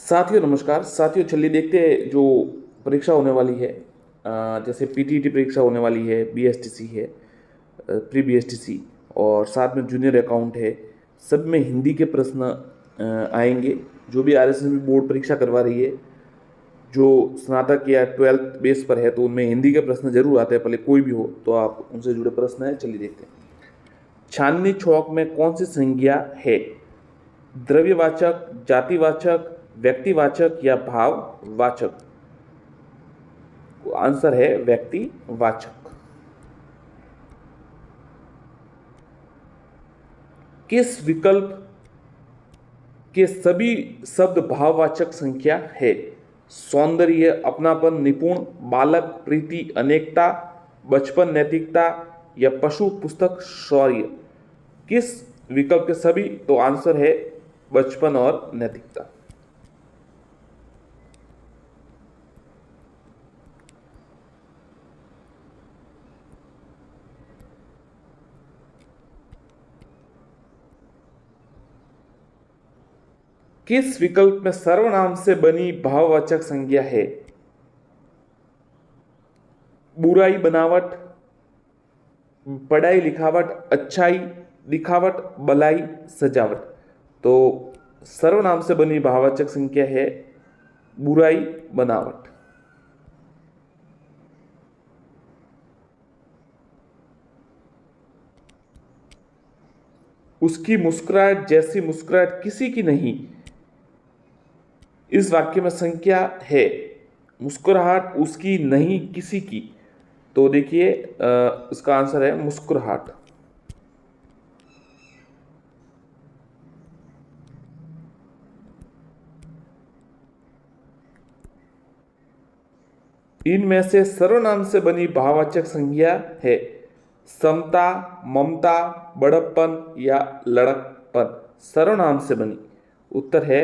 साथियों नमस्कार। साथियों चलिए देखते हैं जो परीक्षा होने वाली है। जैसे पीटीईटी परीक्षा होने वाली है, बीएसटीसी है, प्री बीएसटीसी और साथ में जूनियर अकाउंट है। सब में हिंदी के प्रश्न आएंगे। जो भी आरएसएस बोर्ड परीक्षा करवा रही है, जो स्नातक या 12th बेस पर है, तो उनमें हिंदी के प्रश्न जरूर आते हैं। पहले कोई भी हो तो आप उनसे जुड़े प्रश्न है, चलिए देखते हैं। चांदनी चौक में कौन सी संज्ञा है? द्रव्यवाचक, जातिवाचक, व्यक्तिवाचक या भाववाचक? आंसर है व्यक्तिवाचक। किस विकल्प के सभी शब्द भाववाचक संख्या है? सौंदर्य, अपनापन, निपुण, बालक, प्रीति, अनेकता, बचपन, नैतिकता या पशु, पुस्तक, शौर्य? किस विकल्प के सभी? तो आंसर है बचपन और नैतिकता। किस विकल्प में सर्वनाम से बनी भाववाचक संज्ञा है? बुराई, बनावट, पढ़ाई लिखावट, अच्छाई दिखावट, भलाई, सजावट? तो सर्वनाम से बनी भाववाचक संख्या है बुराई, बनावट। उसकी मुस्कुराहट जैसी मुस्कुराहट किसी की नहीं, इस वाक्य में संख्या है। मुस्कुराहट उसकी नहीं, किसी की। तो देखिए इसका आंसर है मुस्कुराहट। इनमें से सर्वनाम से बनी भाववाचक संज्ञा है समता, ममता, बड़प्पन या लड़कपन? सर्वनाम से बनी, उत्तर है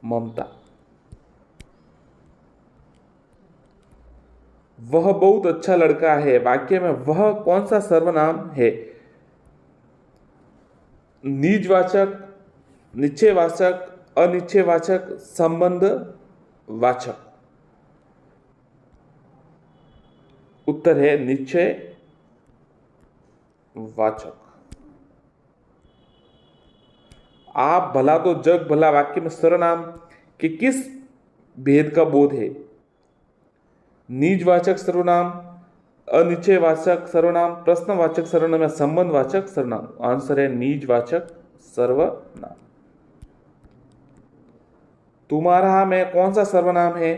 ममता। वह बहुत अच्छा लड़का है, वाक्य में वह कौन सा सर्वनाम है? निजवाचक, निश्चयवाचक, अनिश्चयवाचक, संबंध वाचक? उत्तर है निश्चय वाचक। आप भला तो जग भला वाक्य में सर्वनाम के किस भेद का बोध है? निजवाचक सर्वनाम, अनिश्चयवाचक सर्वनाम, प्रश्नवाचक सर्वनाम या संबंधवाचक सर्वनाम? आंसर है निजवाचक सर्वनाम। तुम्हारा में कौन सा सर्वनाम है?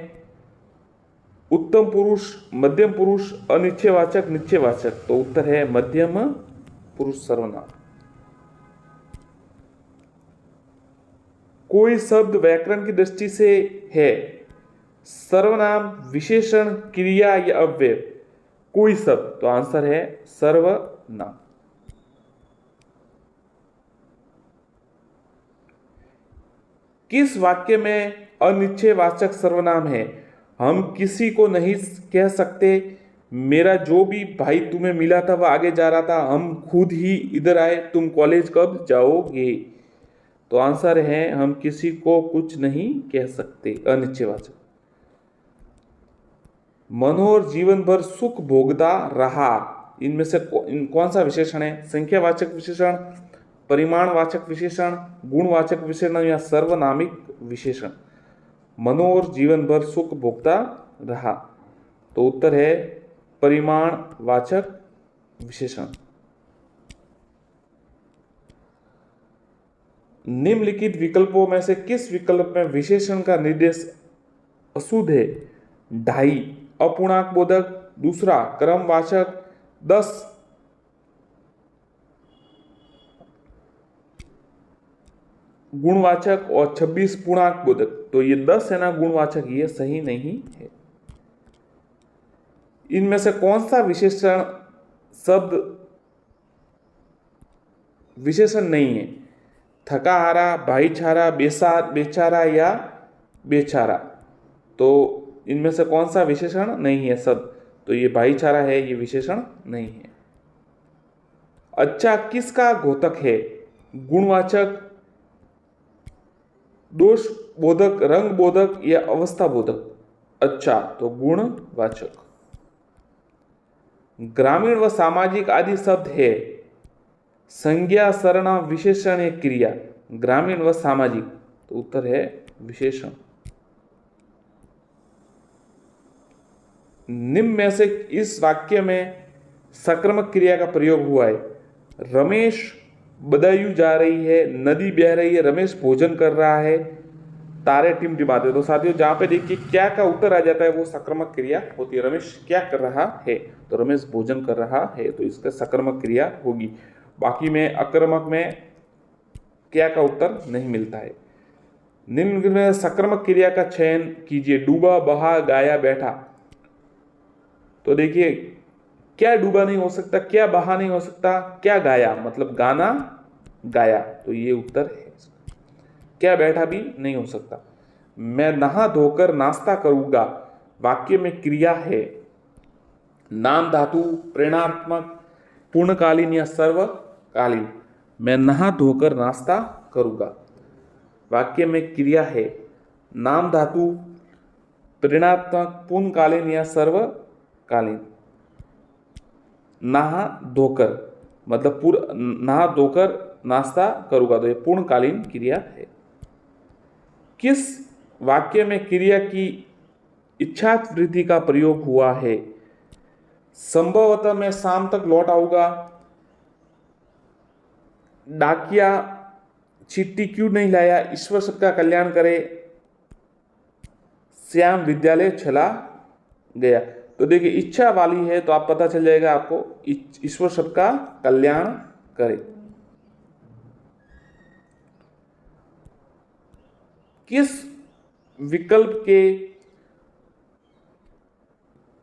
उत्तम पुरुष, मध्यम पुरुष, अनिश्चयवाचक, निश्चयवाचक? तो उत्तर है मध्यम पुरुष सर्वनाम। कोई शब्द व्याकरण की दृष्टि से है सर्वनाम, विशेषण, क्रिया या अव्यय? कोई शब्द, तो आंसर है सर्वनाम। किस वाक्य में अनिश्चयवाचक सर्वनाम है? हम किसी को नहीं कह सकते मेरा जो भी भाई तुम्हें मिला था वह आगे जा रहा था, हम खुद ही इधर आए, तुम कॉलेज कब जाओगे? तो आंसर है हम किसी को कुछ नहीं कह सकते, अनिश्चयवाचक। मनोहर जीवन भर सुख भोगता रहा, इनमें से कौन सा विशेषण है? संख्यावाचक विशेषण, परिमाणवाचक विशेषण, गुणवाचक विशेषण या सर्वनामिक विशेषण? मनोहर जीवन भर सुख भोगता रहा, तो उत्तर है परिमाणवाचक विशेषण। निम्नलिखित विकल्पों में से किस विकल्प में विशेषण का निर्देश अशुद्ध है? ढाई, अपूर्णांक बोधक, दूसरा क्रमवाचक, 10 गुणवाचक और 26 पूर्णांक बोधक? तो ये 10 है ना गुणवाचक, ये सही नहीं है। इनमें से कौन सा विशेषण शब्द विशेषण नहीं है? थकाहारा, भाईचारा, बेचारा या बेचारा? तो इनमें से कौन सा विशेषण नहीं है शब्द? तो ये भाईचारा है, ये विशेषण नहीं है। अच्छा किसका घोतक है? गुणवाचक, दोष बोधक, रंग बोधक या अवस्था बोधक? अच्छा, तो गुणवाचक। ग्रामीण व सामाजिक आदि शब्द है संज्ञा, सर्वनाम, विशेषण या क्रिया? ग्रामीण व सामाजिक, तो उत्तर है विशेषण। निम्न में से इस वाक्य में सक्रामक क्रिया का प्रयोग हुआ है। रमेश बदायूं जा रही है, नदी बह रही है, रमेश भोजन कर रहा है, तारे टिमटिमाते। तो साथियों जहां पे देखिए क्या का उत्तर आ जाता है वो सक्रामक क्रिया होती है। रमेश क्या कर रहा है, तो रमेश भोजन कर रहा है, तो इसका सक्रामक क्रिया होगी। बाकी में अकर्मक में क्या का उत्तर नहीं मिलता है। निम्न में सक्रामक क्रिया का चयन कीजिए। डूबा, बहा, गाया, बैठा। तो देखिए क्या डूबा नहीं हो सकता, क्या बहा नहीं हो सकता, क्या गाया मतलब गाना गाया, तो ये उत्तर है। क्या बैठा भी नहीं हो सकता। मैं नहा धोकर नाश्ता करूंगा, वाक्य में क्रिया है नाम धातु, प्रेरणात्मक, पूर्णकालीन या सर्वकालीन। मैं नहा धोकर नाश्ता करूंगा, वाक्य में क्रिया है नाम धातु, प्रेरणात्मक, पूर्णकालीन या सर्वकालीन। नहा धोकर मतलब नहा धोकर नाश्ता करूंगा, तो ये पूर्णकालीन क्रिया है। किस वाक्य में क्रिया की इच्छावृत्ति का प्रयोग हुआ है? संभवतः मैं शाम तक लौट आऊंगा, डाकिया चिट्ठी क्यों नहीं लाया, ईश्वर सबका कल्याण करे, श्याम विद्यालय चला गया। तो देखिए इच्छा वाली है तो आप पता चल जाएगा आपको ईश्वर सबका कल्याण करे। किस विकल्प के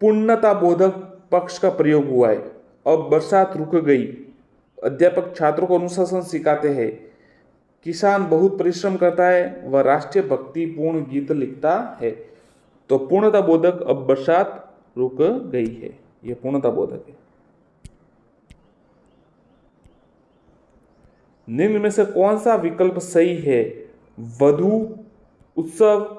पूर्णता बोधक पक्ष का प्रयोग हुआ है? अब बरसात रुक गई, अध्यापक छात्रों को अनुशासन सिखाते हैं, किसान बहुत परिश्रम करता है, वह राष्ट्रीय भक्ति पूर्ण गीत लिखता है। तो पूर्णता बोधक अब बरसात रुक गई है, यह पूर्णता बोधक है। निम्न में से कौन सा विकल्प सही है? वधु उत्सव,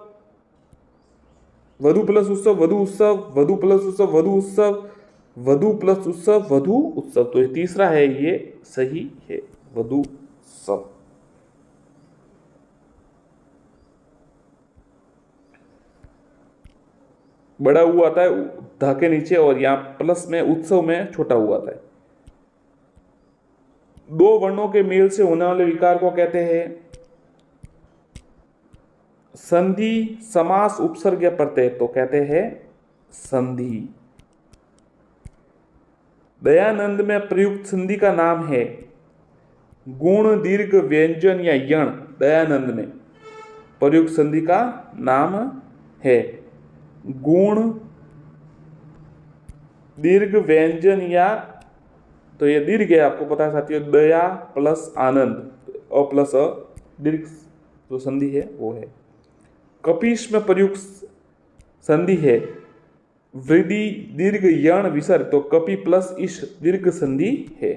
वधु प्लस उत्सव, वधु उत्सव, वधु प्लस उत्सव, वधु उत्सव, वधु प्लस उत्सव, वधु उत्सव। तो ये तीसरा है, ये सही है, वधु उत्सव। बड़ा हुआ आता है ध के नीचे और यहां प्लस में उत्सव में छोटा हुआ आता है। दो वर्णों के मेल से होने वाले विकार को कहते हैं संधि, समास, उपसर्ग या प्रत्यय, तो कहते हैं संधि। दयानंद में प्रयुक्त संधि का नाम है गुण, दीर्घ, व्यंजन या यण। दयानंद में प्रयुक्त संधि का नाम है गुण, दीर्घ, व्यंजन या, तो ये दीर्घ है आपको पता है साथियों, दया प्लस आनंद, अ प्लस अ, दीर्घ जो संधि है वो है। कपीश में प्रयुक्त संधि है वृद्धि, दीर्घ, यण, विसर्ग, तो कपि प्लस इश दीर्घ संधि है।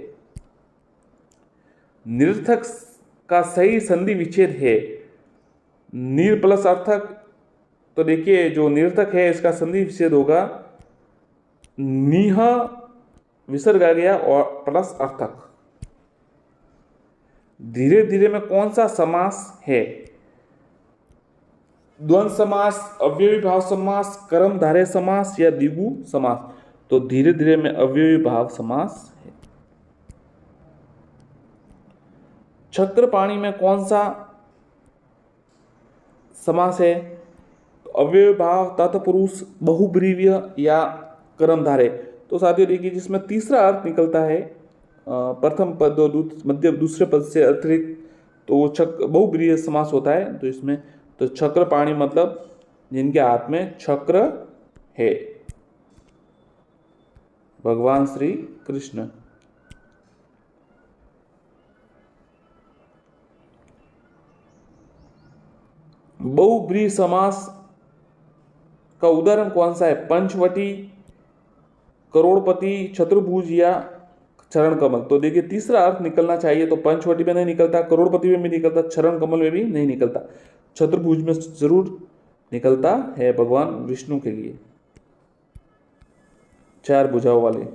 निरर्थक का सही संधि विच्छेद है निर प्लस अर्थक, तो देखिए जो निरर्थक है इसका संधि विच्छेद होगा निह, विसर्ग आ गया और प्लस अर्थक। धीरे धीरे में कौन सा समास है? द्वंद्व समास, अव्ययी भाव समास, कर्मधारय समास या द्विगु समास? तो धीरे धीरे में अव्ययी भाव समास है। छत्रपाणी में कौन सा समास है? अव्ययी भाव, तत्पुरुष, बहुब्रीव्य या कर्मधारय? तो साथियों देखिए जिसमें तीसरा अर्थ निकलता है प्रथम पद और मध्य दूसरे पद से अतिरिक्त, तो वो बहुब्रीव्य समास होता है। तो इसमें तो छत्रपाणी मतलब जिनके हाथ में छक्र है, भगवान श्री कृष्ण। बहुब्रीहि समास का उदाहरण कौन सा है? पंचवटी, करोड़पति, चतुर्भुज या चरण कमल? तो देखिए तीसरा अर्थ निकलना चाहिए, तो पंचवटी में नहीं निकलता, करोड़पति में भी निकलता, चरण कमल में भी नहीं निकलता। चतुर्भुज में जरूर निकलता है भगवान विष्णु के लिए, चार भुजाओं वाले,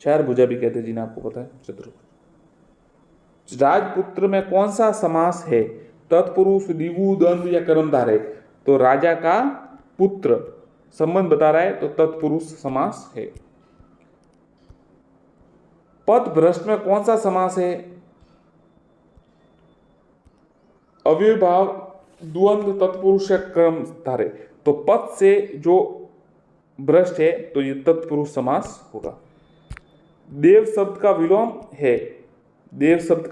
चार भुजा भी कहते हैं जिन्हें, आपको पता है चतुर्भुज। राजपुत्र में कौन सा समास है? तत्पुरुष, द्विगु, द्वंद्व या कर्मधारय? तो राजा का पुत्र संबंध बता रहा है तो तत्पुरुष समास है। पथ भ्रष्ट में कौन सा समास है? अव्ययभाव, द्वंद्व, तत्पुरुष या कर्मधारय? तो पथ से जो भ्रष्ट है तो ये तत्पुरुष समास होगा। देव शब्द का विलोम है, देव शब्द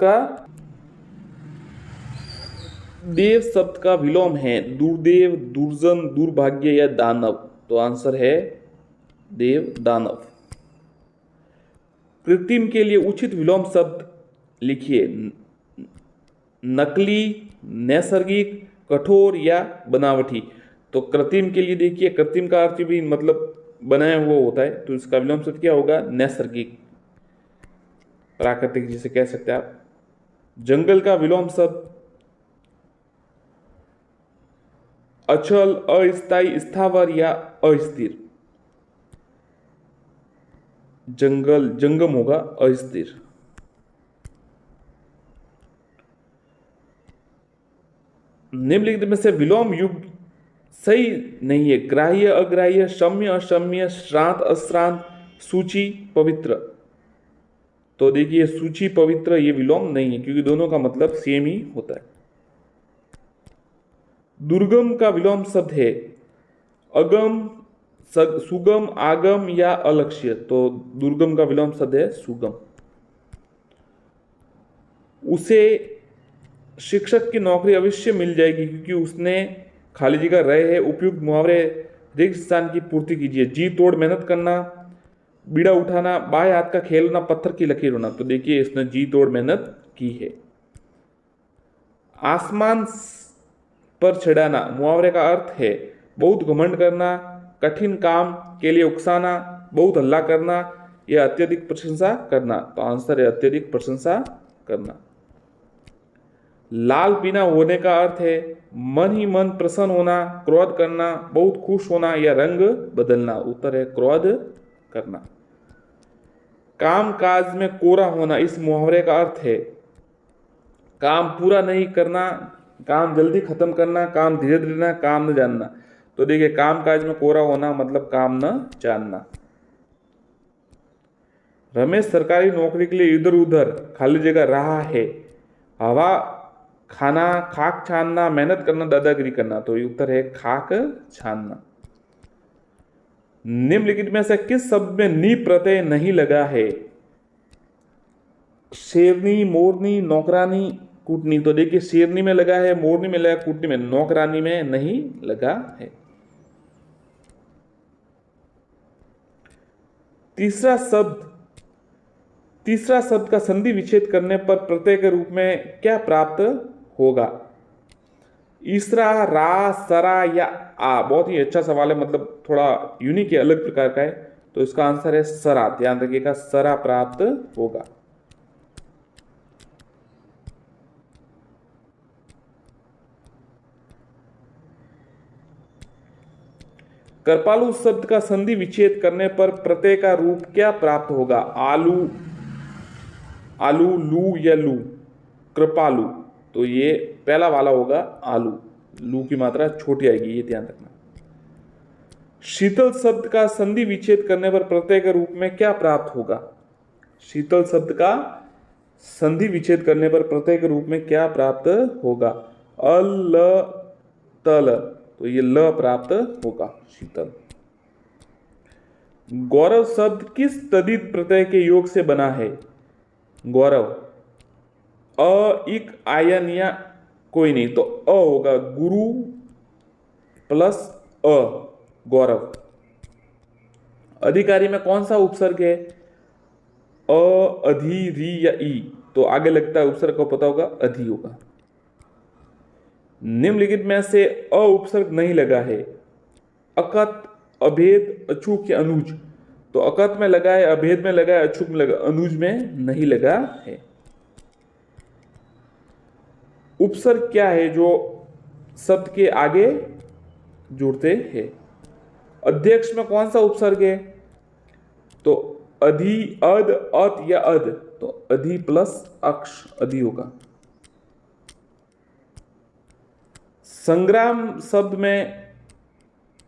का विलोम है दुर्देव, दुर्जन, दुर्भाग्य या दानव? तो आंसर है देव, दानव। कृत्रिम के लिए उचित विलोम शब्द लिखिए। नकली, नैसर्गिक, कठोर या बनावटी? तो कृत्रिम के लिए देखिए, कृत्रिम का अर्थ भी मतलब बनाया हुआ होता है, तो इसका विलोम शब्द क्या होगा? नैसर्गिक, प्राकृतिक जिसे कह सकते हैं आप। जंगल का विलोम शब्द अचल, अस्थायी, स्थावर या अस्थिर? जंगल, जंगम होगा, अस्थिर। निम्नलिखित में से विलोम युग सही नहीं है। ग्राह्य, अग्राह्य, शम्य, अशम्य, श्रांत, अश्रांत, सूची, पवित्र? तो देखिए सूची, पवित्र ये विलोम नहीं है क्योंकि दोनों का मतलब सेम ही होता है। दुर्गम का विलोम शब्द है अगम, सुगम, आगम या अलक्ष्य? तो दुर्गम का विलोम शब्द है सुगम। उसे शिक्षक की नौकरी अवश्य मिल जाएगी क्योंकि उसने खाली जगह रहे है। उपयुक्त मुहावरे रिक्त स्थान की पूर्ति कीजिए। जी तोड़ मेहनत करना, बीड़ा उठाना, बाएं हाथ का खेलना, पत्थर की लकीर होना? तो देखिए इसने जी तोड़ मेहनत की है। आसमान पर चढ़ाना मुहावरे का अर्थ है बहुत घमंड करना, कठिन काम के लिए उकसाना, बहुत हल्ला करना या अत्यधिक प्रशंसा करना? तो आंसर है अत्यधिक प्रशंसा करना। लाल पीना होने का अर्थ है मन ही मन प्रसन्न होना, क्रोध करना, बहुत खुश होना या रंग बदलना? उत्तर है क्रोध करना। काम काज में कोरा होना इस मुहावरे का अर्थ है काम पूरा नहीं करना, काम जल्दी खत्म करना, काम धीरे धीरे करना, काम न जानना? तो देखिए काम काज में कोरा होना मतलब काम न जानना। रमेश सरकारी नौकरी के लिए इधर उधर खाली जगह रहा है। हवा खाना, खाक छानना, मेहनत करना, दादागिरी करना? तो ये उत्तर है खाक छानना। निम्नलिखित में से किस शब्द में नी प्रत्यय नहीं लगा है? शेरनी, मोरनी, नौकरानी, कूटनी? तो देखिए शेरनी में लगा है, मोरनी में लगा, कूटनी में, नौकरानी में नहीं लगा है। तीसरा शब्द का संधि विच्छेद करने पर प्रत्यय के रूप में क्या प्राप्त होगा? ईसरा, रा, सरा या आ? बहुत ही अच्छा सवाल है, मतलब थोड़ा यूनिक है, अलग प्रकार का है। तो इसका आंसर है सरा। ध्यान रखिएगा सरा प्राप्त होगा। कृपालु शब्द का संधि विच्छेद करने पर प्रत्यय का रूप क्या प्राप्त होगा? आलू, आलू, लू या लू? कृपालु, तो ये पहला वाला होगा आलू, लू की मात्रा छोटी आएगी, ये ध्यान रखना। शीतल शब्द का संधि विच्छेद करने पर प्रत्यय के रूप में क्या प्राप्त होगा? शीतल शब्द का संधि विच्छेद करने पर प्रत्यय के रूप में क्या प्राप्त होगा? अल, ल, तल? तो ये ल प्राप्त होगा, शीतल। गौरव शब्द किस तदित प्रत्यय के योग से बना है? गौरव, अ, इक, आयन या कोई नहीं? तो अ होगा, गुरु प्लस अ, गौरव। अधिकारी में कौन सा उपसर्ग है? अ, अधि, री या ई? तो आगे लगता है उपसर्ग को पता होगा, अधि होगा। निम्नलिखित में से अ उपसर्ग नहीं लगा है। अकत, अभेद, अछूक या अनुज? तो अकत में लगा है, अभेद में लगा है, अछूक में लगा, अनुज में नहीं लगा है। उपसर्ग क्या है जो शब्द के आगे जुड़ते हैं। अध्यक्ष में कौन सा उपसर्ग है? तो अधि, अद, अत या अद, तो अधि प्लस अक्ष अधि होगा। संग्राम शब्द में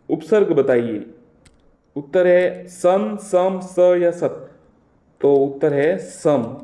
उपसर्ग बताइए। उत्तर है सन, सम, स या सत, तो उत्तर है सम।